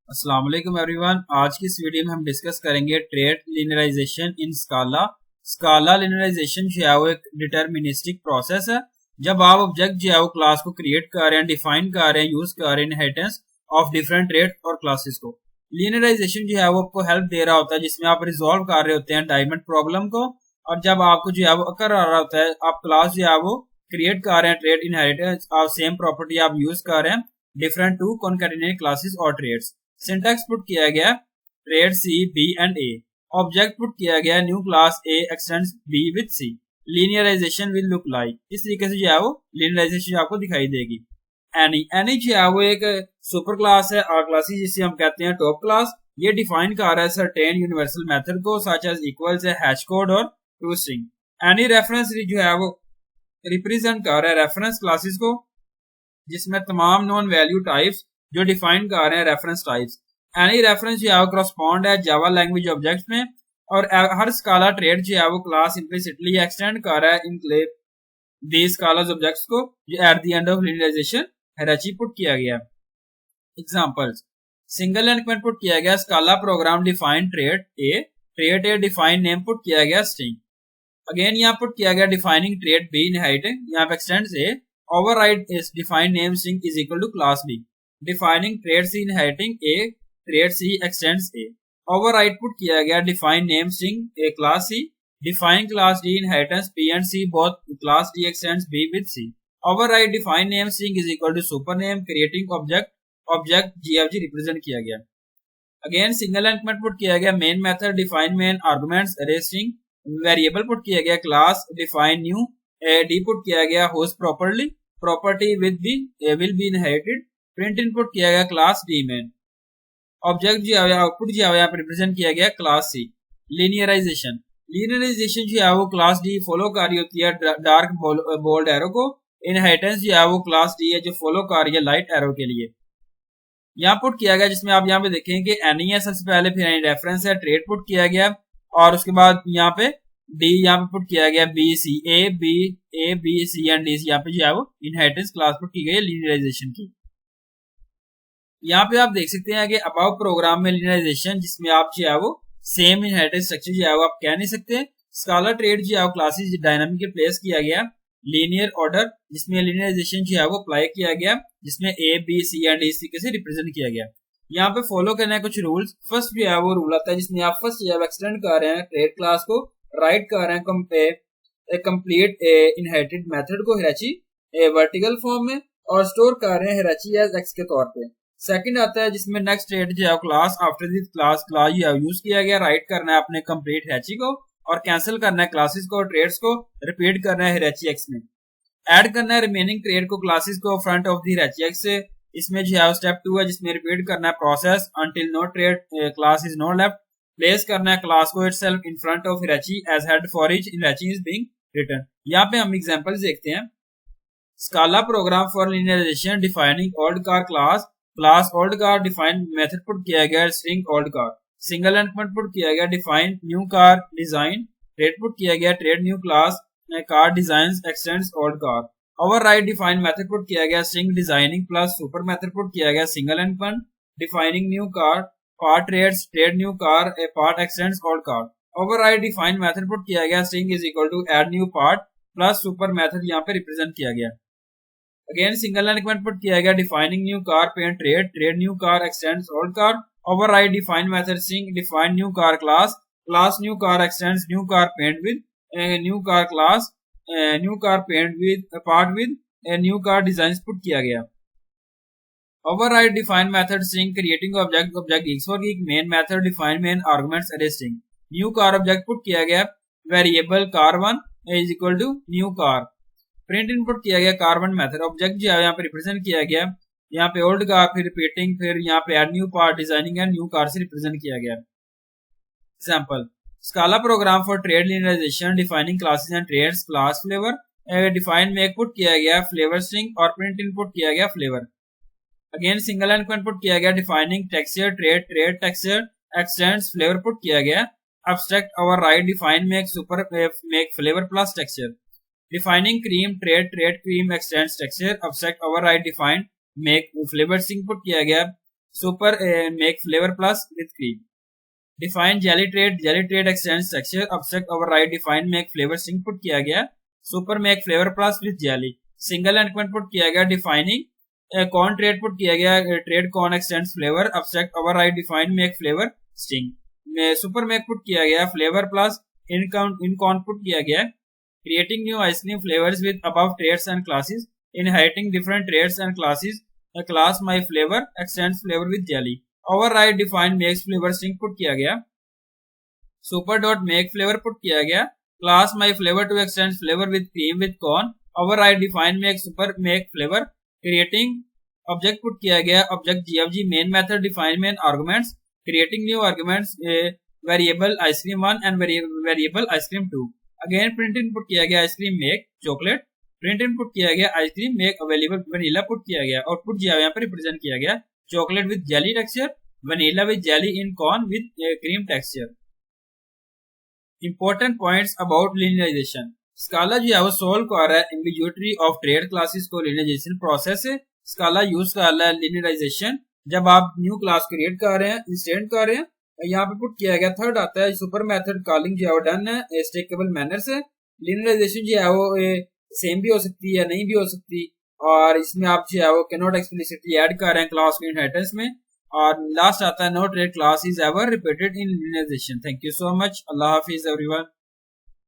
अस्सलाम वालेकुम एवरीवन। आज की इस वीडियो में हम डिस्कस करेंगे ट्रेड लिनियराइजेशन इन स्काला। स्काला लिनियराइजेशन जो है वो एक डिटर्मिनिस्टिक प्रोसेस है। जब आप ऑब्जेक्ट जो है वो क्लास को क्रिएट कर रहे हैं, डिफाइन कर रहे हैं, यूज कर रहे हैं इनहेरिटेंस ऑफ डिफरेंट ट्रेड और क्लासेस को। लिनियराइजेशन जो है वो आपको हेल्प दे रहा होता है, जिसमें आप रिजॉल्व कर रहे होते हैं डायमंड प्रॉब्लम को। और जब आपको जो है वो अकर आ रहा होता है, आप क्लास जो है वो क्रिएट कर रहे हैं, ट्रेड इनहेरिटेंस और सेम प्रॉपर्टी आप यूज कर रहे हैं डिफरेंट टू कॉन्कैटिनेट क्लासेस और ट्रेड्स। सिंटैक्स पुट किया गया trait C B and A. Object put किया गया new class A extends B with C. Linearization will look like, इस तरीके से जो है वो लीनियराइजेशन आपको दिखाई देगी। एनी जो है वो एक सुपर क्लास है और क्लासेस जिसे हम कहते हैं टॉप क्लास। ये डिफाइन कर रहा है सर्टेन यूनिवर्सल मेथड को, सच एज इक्वल्स है, हैश कोड और टू स्ट्रिंग। एनी रेफरेंस जो है वो रिप्रेजेंट कर रहा है रेफरेंस क्लासेस को, जिसमें तमाम नॉन वैल्यू टाइप्स जो डिफाइन कर रहे हैं रेफरेंस टाइप्स। एनी रेफरेंस जो है वो करस्पॉन्ड है जावा लैंग्वेज ऑब्जेक्ट में, और हर स्काला ट्रेड जो है वो क्लास इम्प्लिसिटली एक्सटेंड कर रहा है इनक्लेव दी स्कालास ऑब्जेक्ट्स को, जो at the end of linearization hierarchy put किया गया। एग्जांपल्स: सिंगल एलिमेंट पुट किया गया Scala program define trait A define name put किया गया स्ट्रिंग। अगेन यहाँ पुट किया गया डिफाइनिंग ट्रेड बी इनहेरिटिंग, यहाँ पे x tends A. override is define name string is equal to class B. Defining trade C inheriting A, trade C extends A. Override put किया गया define name string A class C. Define class D inheritance B and C both class D extends B with C. Override define name string is equal to super name creating object GFG represent किया गया। Again single element put किया गया main method define main arguments array string। variable put किया गया class define new। D put किया गया host property with the will be inherited। print input किया गया class D main। ऑब्जेक्ट जो है आउटपुट जो है यहाँ पे रिप्रेजेंट किया गया क्लास C। लिनियराइजेशन जो है वो क्लास D फॉलो कर रही होती है डार्क बोल्ड एरो को। इनहेरिटेंस जो है वो क्लास D है जो फॉलो कर रही है लाइट एरो के लिए। यहाँ पुट किया गया जिसमें आप यहाँ पे देखेंगे एनी है सबसे पहले, फिर एनी रेफरेंस है, ट्रेड पुट किया गया, और उसके बाद यहाँ पे डी यहाँ पे पुट किया गया B C A B C and D C. यहाँ पे जो है वो इनहेरिटेंस क्लास पुट की गई है लिनियराइजेशन की। यहाँ पे आप देख सकते हैं कि अबाउ प्रोग्राम में लिनियराइजेशन, जिसमें आप जो है वो सेम इनहेरिटेंस स्ट्रक्चर जो है वो आप कह नहीं सकते। स्काला ट्रेड जो है वो क्लासेस डायनामिकली प्लेस किया गया लीनियर ऑर्डर, जिसमें लिनियराइजेशन जो है वो अप्लाई किया गया, जिसमें A B C and D C के से रिप्रेजेंट किया गया। यहाँ पे फॉलो करना है कुछ रूल्स। फर्स्ट जो है वो रूल आता है जिसमें आप फर्स्ट जो है एक्सटेंड कर रहे हैं ट्रेड क्लास को, राइट कर रहे हैं कंप्लीट इनहेरिटेड मेथड को हिराची वर्टिकल फॉर्म में, और स्टोर कर रहे हैं हिराची एज एक्स के तौर पे। सेकंड आता है जिसमें नेक्स्ट ट्रेड जो है class after this class use किया गया, राइट करना है अपने कंप्लीट हिराची को, और कैंसिल करना है क्लासेस को, ट्रेड्स को रिपीट करना है हिराची एक्स में। ऐड करना है रिमेनिंग ट्रेड को क्लासेस को फ्रंट ऑफ द हिराची एक्स से। इसमें जो है स्टेप 2 है जिसमें रिपीट करना है process until no trait class is no left. Place करना है क्लास को itself in front of hierarchy as head for each hierarchy is being written. यहाँ पे हम एग्जांपल्स देखते हैं। Scala program for linearization defining old car class old car define method put किया गया string old car. Single element put किया गया define new car design. Trait put किया गया trait new class car design extends old car. Override define method put किया गया string designing plus super method put किया गया single element defining new car part traits trait new car a part extends old car. Override define method put किया गया string is equal to add new part plus super method यहाँ पे represent किया गया। Again single element put किया गया defining new car paint trait new car extends old car. Override define method string define new car class new car extends new car paint with new car class new car paint with part with new car design put किया गया। Override define method string creating object geeks for geek main method define main arguments array string। new car object put किया गया variable car1 is equal to new car। print input किया गया car1 method object जो है यहाँ पे represent किया गया, यहाँ पे old car फिर repeating फिर यहाँ पे add new part designing and new car से रिप्रेजेंट किया गया। example Scala program for trade linearization defining classes and trades class flavor define make put किया गया flavor string और print input किया गया flavor। Again single element put किया गया defining texture trade texture x tends flavour put किया गया। Abstract override define make flavour plus texture. Defining cream trade cream x tends texture. Abstract override define make flavour string put किया गया। Super make flavour plus with cream. Define jelly trade extend structure object override define make flavour string put किया गया। Super make flavour plus with jelly. Single endpoint put किया गया। Defining cone trait put किया गया। Trait cone extend flavour object override define make flavour string. Super make put किया गया। Flavour plus in cone put किया गया। Creating new ice cream flavours with above traits and classes. Inheriting different traits and classes. Class my flavour extends flavour with jelly. Override define makes flavour string put किया गया। Super dot make flavour put किया गया। Class my flavour to extend flavour with cream with corn. Override define make super make flavour. Creating object put किया गया। Object GFG main method define main arguments. Creating new arguments variable ice cream 1 and variable ice cream 2। Again print input किया गया ice cream make chocolate. Print input किया गया ice cream make available vanilla put किया गया। Output जो यहाँ पर रिप्रेजेंट किया गया chocolate with jelly texture, vanilla with jelly in corn with cream texture. Important points about linearization. Scala जो है वो सोल्व कर रहा है एम्बिग्यूइटी ऑफ ट्रेड क्लासेस को लिनियराइजेशन प्रोसेस है। स्काला यूज कर रहा है लिनियराइजेशन जब आप न्यू क्लास क्रिएट कर रहे हैं, इंस्टेंट कर रहे हैं। यहाँ पे पुट किया गया थर्ड आता है सुपर मेथड कॉलिंग जो है वो डन है स्टेकेबल मैनर से। लिनियराइजेशन जो है वो सेम भी हो सकती है, नहीं भी हो सकती, और इसमें आप जो है वो कैन नॉट एक्सप्लिसिटली ऐड कर रहे हैं क्लास के इनहेरिटेंस में। और लास्ट आता है no trait class is ever repeated in linearization. Thank you so much. अल्लाह हाफिज एवरीवन।